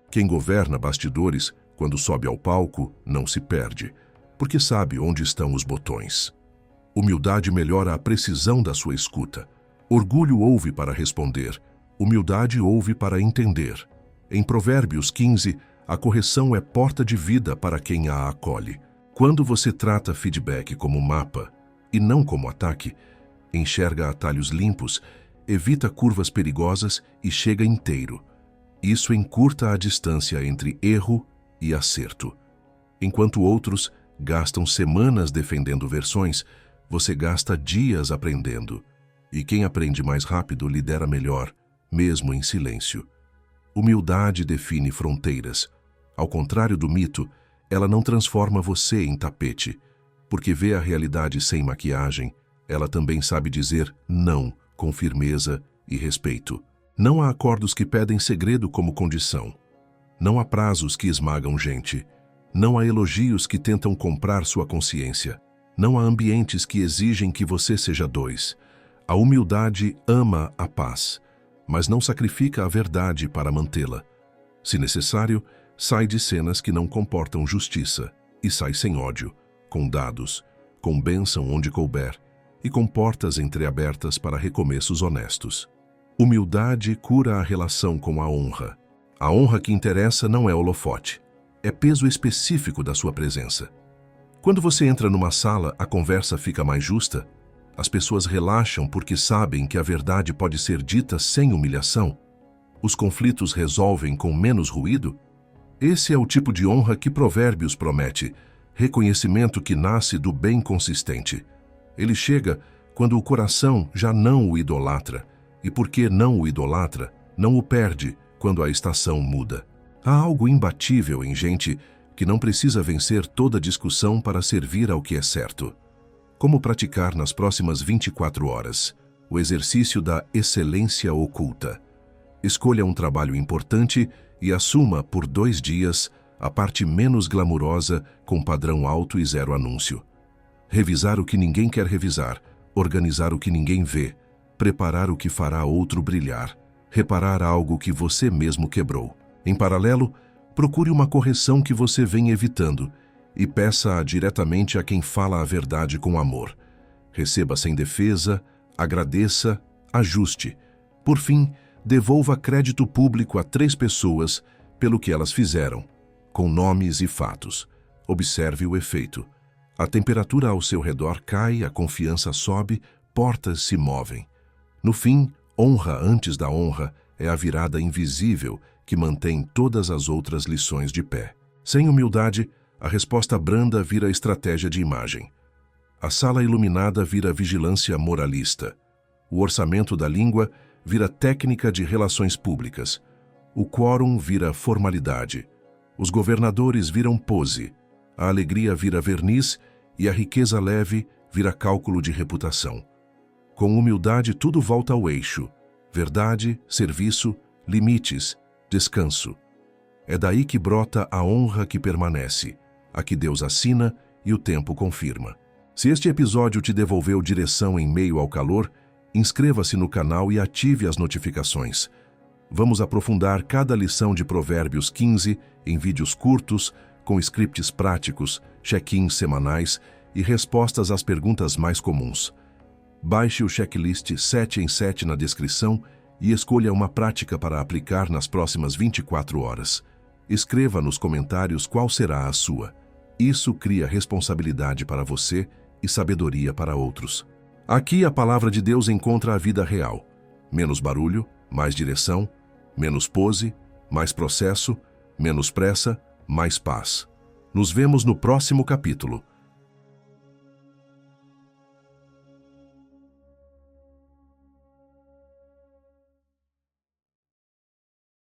Quem governa bastidores, quando sobe ao palco, não se perde, porque sabe onde estão os botões. Humildade melhora a precisão da sua escuta. Orgulho ouve para responder, humildade ouve para entender. Em Provérbios 15, a correção é porta de vida para quem a acolhe. Quando você trata feedback como mapa e não como ataque, enxerga atalhos limpos, evita curvas perigosas e chega inteiro. Isso encurta a distância entre erro e acerto. Enquanto outros gastam semanas defendendo versões, você gasta dias aprendendo. E quem aprende mais rápido lidera melhor, mesmo em silêncio. Humildade define fronteiras. Ao contrário do mito, ela não transforma você em tapete, porque vê a realidade sem maquiagem. Ela também sabe dizer não com firmeza e respeito. Não há acordos que pedem segredo como condição. Não há prazos que esmagam gente. Não há elogios que tentam comprar sua consciência. Não há ambientes que exigem que você seja dois. A humildade ama a paz, mas não sacrifica a verdade para mantê-la. Se necessário, Sai de cenas que não comportam justiça e sai sem ódio, com dados, com bênção onde couber e com portas entreabertas para recomeços honestos. Humildade cura a relação com a honra. A honra que interessa não é holofote, é peso específico da sua presença. Quando você entra numa sala, a conversa fica mais justa, as pessoas relaxam porque sabem que a verdade pode ser dita sem humilhação. Os conflitos resolvem com menos ruído. Esse é o tipo de honra que Provérbios promete, reconhecimento que nasce do bem consistente. Ele chega quando o coração já não o idolatra, e porque não o idolatra, não o perde quando a estação muda. Há algo imbatível em gente que não precisa vencer toda discussão para servir ao que é certo. Como praticar nas próximas 24 horas? O exercício da excelência oculta. Escolha um trabalho importante e assuma por 2 dias a parte menos glamurosa com padrão alto e 0 anúncio. Revisar o que ninguém quer revisar, organizar o que ninguém vê, preparar o que fará outro brilhar, reparar algo que você mesmo quebrou. Em paralelo, procure uma correção que você vem evitando e peça-a diretamente a quem fala a verdade com amor. Receba sem defesa, agradeça, ajuste. Por fim, devolva crédito público a 3 pessoas pelo que elas fizeram, com nomes e fatos. Observe o efeito. A temperatura ao seu redor cai, a confiança sobe, portas se movem. No fim, honra antes da honra é a virada invisível que mantém todas as outras lições de pé. Sem humildade, a resposta branda vira estratégia de imagem. A sala iluminada vira vigilância moralista. O orçamento da língua vira técnica de relações públicas. O quórum vira formalidade. Os governadores viram pose. A alegria vira verniz e a riqueza leve vira cálculo de reputação. Com humildade, tudo volta ao eixo. Verdade, serviço, limites, descanso. É daí que brota a honra que permanece, a que Deus assina e o tempo confirma. Se este episódio te devolveu direção em meio ao calor, inscreva-se no canal e ative as notificações. Vamos aprofundar cada lição de Provérbios 15 em vídeos curtos, com scripts práticos, check-ins semanais e respostas às perguntas mais comuns. Baixe o checklist 7 em 7 na descrição e escolha uma prática para aplicar nas próximas 24 horas. Escreva nos comentários qual será a sua. Isso cria responsabilidade para você e sabedoria para outros. Aqui a palavra de Deus encontra a vida real. Menos barulho, mais direção, menos pose, mais processo, menos pressa, mais paz. Nos vemos no próximo capítulo.